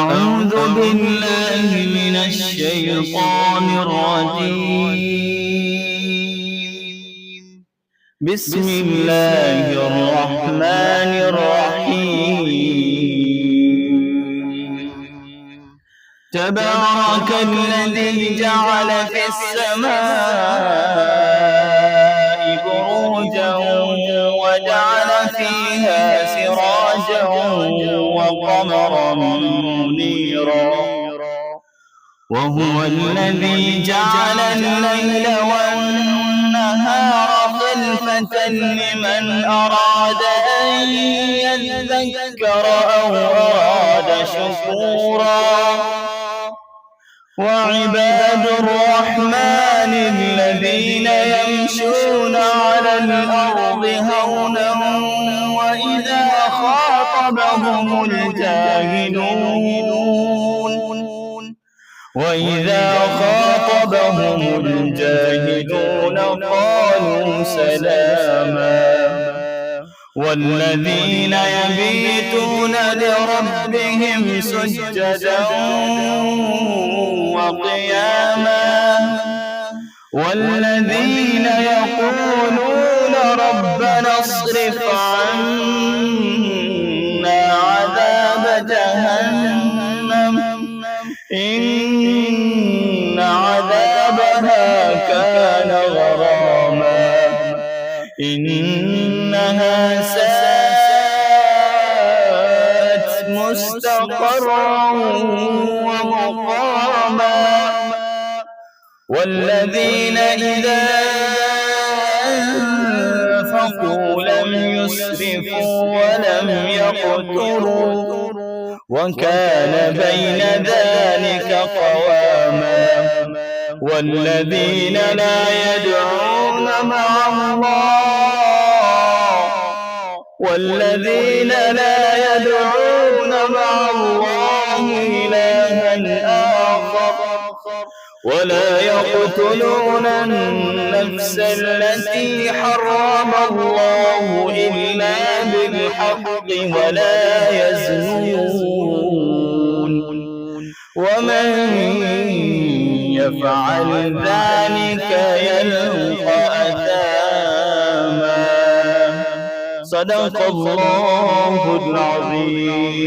أعوذ بالله من الشيطان الرجيم. بسم الله الرحمن الرحيم. تبارك الذي جعل في السماء بروجا وجعل فيها سراجا وقمرا منيرا، وهو الذي جعل الليل والنهار خلفة لمن أراد أن يذكر أو أراد شكورا. وعباد الرحمن الذين يمشون على الأرض هونا وإذا خاطبهم الجاهلون قالوا سلاما. والذين يبيتون لربهم سجدا وقياما، والذين يقولون ربنا اصرف عنا عذاب جهنم إن عذابها كان غراما إنها ساءت مستقرا ومقاما. والذين إذا أنفقوا لم يسرفوا ولم يقتروا وكان بين ذلك قواما. والذين لا يدعون مع الله إلها آخر ولا يقتلون النفس التي حرم الله إلا بالحق ولا يزنون، ومن يفعل ذلك يلقى أثاما. صدق الله العظيم.